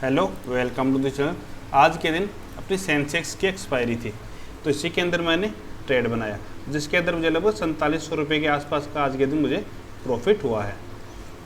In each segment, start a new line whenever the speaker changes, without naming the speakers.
Hello, welcome to the channel. आज के दिन अपनी सेंसेक्स की एक्सपायरी थी, तो इसी के अंदर मैंने ट्रेड बनाया, जिसके अंदर मुझे लगभग 4700 रुपये के आसपास का आज के दिन मुझे प्रॉफिट हुआ है।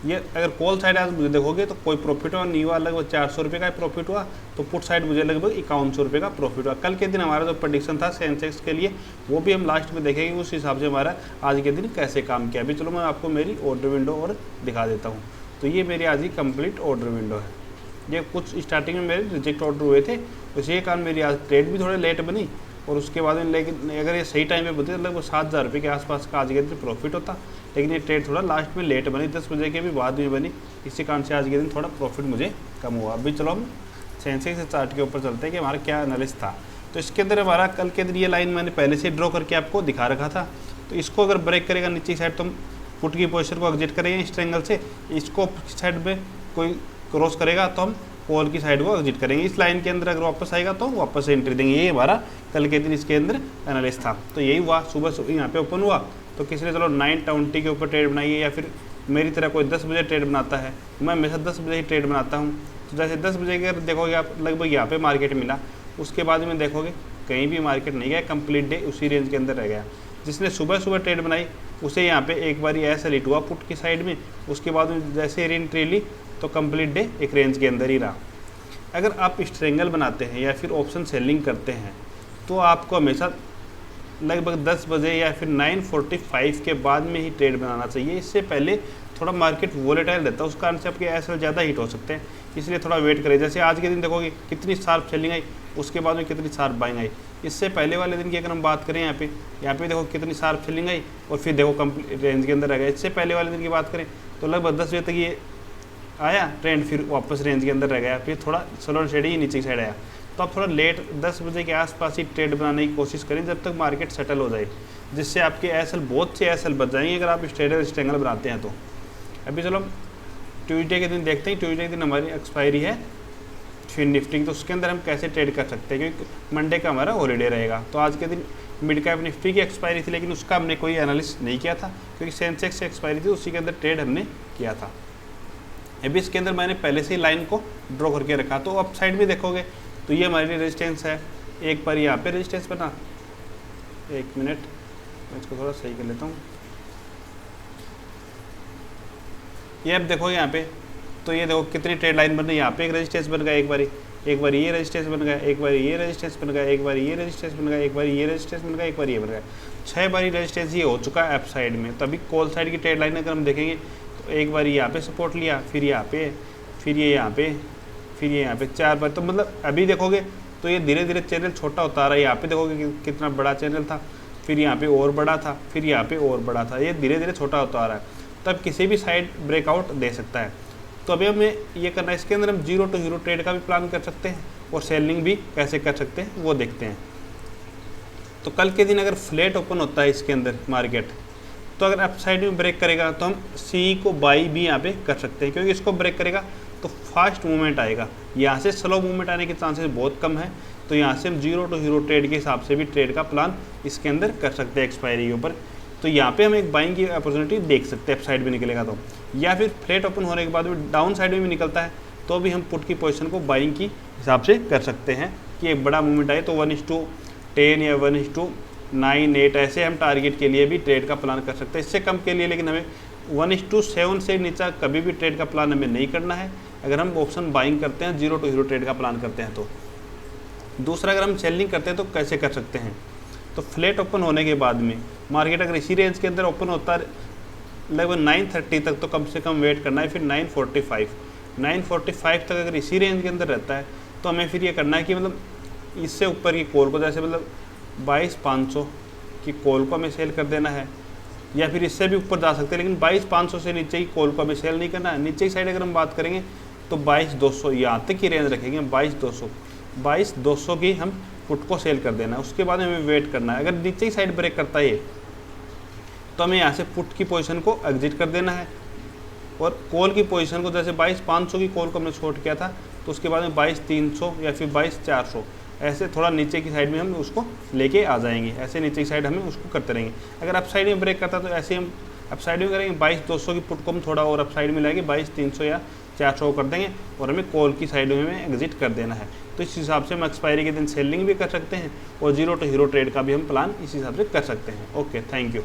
ये अगर कॉल साइड आज मुझे देखोगे तो कोई प्रॉफिट हुआ नहीं हुआ, लगभग 400 रुपये का प्रॉफिट हुआ। तो पुट साइड मुझे लगभग 5100 रुपये का प्रॉफिट हुआ। कल के दिन हमारा जो प्रेडिक्शन था सेंसेक्स के लिए, वो भी हम लास्ट में देखेंगे, उस हिसाब से हमारा आज के दिन कैसे काम किया। अभी चलो मैं आपको मेरी ऑर्डर विंडो और दिखा देता हूँ। तो ये मेरी आज की कंप्लीट ऑर्डर विंडो है। ये कुछ स्टार्टिंग में मेरे रिजेक्ट ऑर्डर हुए थे, उसी के कारण मेरी आज ट्रेड भी थोड़े लेट बनी। और उसके बाद में लेकिन अगर ये सही टाइम पे बनती तो लगभग 7000 रुपये के आसपास का आज के दिन प्रॉफिट होता। लेकिन ये ट्रेड थोड़ा लास्ट में लेट बनी, 10 बजे के भी बाद में बनी, इसी कारण से आज के दिन थोड़ा प्रॉफिट मुझे कम हुआ। अभी चलो हम सेंसेक्स से चार्ट के ऊपर चलते हैं कि हमारा क्या एनालिसिस था। तो इसके अंदर हमारा कल के दिन ये लाइन मैंने पहले से ड्रॉ करके आपको दिखा रखा था। तो इसको अगर ब्रेक करेगा नीचे साइड तो हम पुट की पोजीशन को एग्जिट करेंगे इस ट्रायंगल से। इसको साइड में कोई क्रॉस करेगा तो हम कॉल की साइड को एग्जिट करेंगे। इस लाइन के अंदर अगर वापस आएगा तो वापस से एंट्री देंगे। ये हमारा कल के दिन इसके अंदर एनालिसिस था। तो यही हुआ, सुबह यहाँ पे ओपन हुआ तो किसी ने चलो 920 के ऊपर ट्रेड बनाई है, या फिर मेरी तरह कोई 10 बजे ट्रेड बनाता है। मैं हमेशा 10 बजे ही ट्रेड बनाता हूँ। तो जैसे 10 बजे के देखोगे आप लगभग यहाँ पे मार्केट मिला, उसके बाद में देखोगे कहीं भी मार्केट नहीं गया, कंप्लीट डे उसी रेंज के अंदर रह गया। जिसने सुबह सुबह ट्रेड बनाई उसे यहाँ पे एक बार ऐसा हिट हुआ पुट की साइड में, उसके बाद में जैसे एंट्री ली तो कंप्लीट डे एक रेंज के अंदर ही रहा। अगर आप स्ट्रेंगल बनाते हैं या फिर ऑप्शन सेलिंग करते हैं तो आपको हमेशा लगभग 10 बजे या फिर 9:45 के बाद में ही ट्रेड बनाना चाहिए। इससे पहले थोड़ा मार्केट वोलेटाइल रहता है, उस कारण से आपके एसएल ज़्यादा हिट हो सकते हैं, इसलिए थोड़ा वेट करें। जैसे आज के दिन देखोगे कितनी शार्प सेलिंग आई, उसके बाद में कितनी शार्प बाइंग आई। इससे पहले वाले दिन की अगर हम बात करें यहाँ पे देखो कितनी शार्प सेलिंग आई और फिर देखो कंप्लीट रेंज के अंदर रह गया। इससे पहले वाले दिन की बात करें तो लगभग 10 बजे तक ये आया ट्रेंड, फिर वापस रेंज के अंदर रह गया, फिर थोड़ा स्लो शेड ही नीचे की साइड आया। तो आप थोड़ा लेट 10 बजे के आसपास ही ट्रेड बनाने की कोशिश करें जब तक मार्केट सेटल हो जाए, जिससे आपके एसएल बहुत से एसएल बच जाएंगे अगर आप स्ट्रेंगल बनाते हैं तो। अभी चलो ट्यूसडे के दिन देखते हैं। ट्यूसडे के दिन हमारी एक्सपायरी है फिर निफ्टी की, तो उसके अंदर हम कैसे ट्रेड कर सकते हैं, क्योंकि मंडे का हमारा हॉलीडे रहेगा। तो आज के दिन मिड कैप निफ्टी की एक्सपायरी थी, लेकिन उसका हमने कोई एनालिसिस नहीं किया था क्योंकि सेंसेक्स की एक्सपायरी थी, उसी के अंदर ट्रेड हमने किया था। अभी इसके अंदर मैंने पहले से ही लाइन को ड्रॉ करके रखा। तो अप साइड में देखोगे तो ये हमारी रेजिस्टेंस है। एक बार यहाँ पे रेजिस्टेंस बना, एक मिनट मैं इसको थोड़ा सही कर लेता हूँ। ये अब देखोगे यहाँ पे तो ये देखो कितनी ट्रेड लाइन बन रही है। यहाँ पे एक रेजिस्टेंस बन गया, एक बार ये रेजिस्टेंस बन गया, एक बार ये रेजिस्टेंस बन गया, एक बार ये रेजिस्टेंस बन गया, एक बार ये रेजिस्टेंस बन गया, एक बार ये बन गया। 6 बारी रेजिस्टेंस ये हो चुका है अप साइड में। तभी कॉल साइड की ट्रेड लाइन अगर हम देखेंगे तो एक बार यहाँ पे सपोर्ट लिया, फिर यहाँ पे, फिर ये यहाँ पे, फिर ये यहाँ पे 4 बार। तो मतलब अभी देखोगे तो ये धीरे धीरे चैनल छोटा होता रहा है। यहाँ पे देखोगे कि कितना बड़ा चैनल था, फिर यहाँ पे और बड़ा था, फिर यहाँ पे और बड़ा था, ये धीरे धीरे छोटा होता आ रहा है। तब किसी भी साइड ब्रेकआउट दे सकता है। तो अभी हमें ये करना है, इसके अंदर हम जीरो टू हीरो ट्रेड का भी प्लान कर सकते हैं और सेलिंग भी कैसे कर सकते हैं वो देखते हैं। तो कल के दिन अगर फ्लैट ओपन होता है इसके अंदर मार्केट, तो अगर अप साइड में ब्रेक करेगा तो हम सी को बाई भी यहाँ पे कर सकते हैं, क्योंकि इसको ब्रेक करेगा तो फास्ट मूवमेंट आएगा। यहाँ से स्लो मूवमेंट आने के चांसेस बहुत कम है। तो यहाँ से हम जीरो टू हीरो ट्रेड के हिसाब से भी ट्रेड का प्लान इसके अंदर कर सकते हैं एक्सपायरी के ऊपर। तो यहाँ पे हम एक बाइंग की अपॉर्चुनिटी देख सकते हैं अप साइड में निकलेगा तो, या फिर फ्लैट ओपन होने के बाद में डाउन साइड में भी निकलता है तो भी हम पुट की पोजीशन को बाइंग की हिसाब से कर सकते हैं कि एक बड़ा मूवमेंट आए तो 1:10 या 1:9, 8 ऐसे हम टारगेट के लिए भी ट्रेड का प्लान कर सकते हैं। इससे कम के लिए लेकिन हमें 1:7 से नीचा कभी भी ट्रेड का प्लान हमें नहीं करना है अगर हम ऑप्शन बाइंग करते हैं, जीरो टू हीरो ट्रेड का प्लान करते हैं। तो दूसरा, अगर हम सेलिंग करते हैं तो कैसे कर सकते हैं। तो फ्लैट ओपन होने के बाद में मार्केट अगर इसी रेंज के अंदर ओपन होता है लगभग 9:30 तक, तो कम से कम वेट करना है। फिर 9:45 तक अगर इसी रेंज के अंदर रहता है तो हमें फिर ये करना है कि मतलब इससे ऊपर की कॉल को, जैसे मतलब 22,500 की कॉल को हमें सेल कर देना है, या फिर इससे भी ऊपर जा सकते हैं, लेकिन 22,500 से नीचे की कॉल को हमें सेल नहीं करना है। नीचे की साइड अगर हम बात करेंगे तो 22,200 यहाँ तक की रेंज रखेंगे। 22,200 की हम पुट को सेल कर देना है। उसके बाद हमें वेट करना है। अगर नीचे की साइड ब्रेक करता है तो हमें यहाँ से पुट की पोजीशन को एग्जिट कर देना है, और कॉल की पोजीशन को जैसे 22,500 की कॉल को हमने शॉर्ट किया था तो उसके बाद में 22,300 या फिर 22,400 ऐसे थोड़ा नीचे की साइड में हम उसको लेके आ जाएंगे। ऐसे नीचे की साइड हमें उसको करते रहेंगे। अगर अप साइड में ब्रेक करता है तो ऐसे हम अब साइड में करेंगे 22,200 की पुट को हम थोड़ा और अप साइड में लाएंगे 22,300 या 400 कर देंगे और हमें कॉल की साइड में एग्जिट कर देना है। तो इस हिसाब से हम एक्सपायरी के दिन सेलिंग भी कर सकते हैं और जीरो टू हीरो ट्रेड का भी हम प्लान इस हिसाब से कर सकते हैं। Okay, thank you.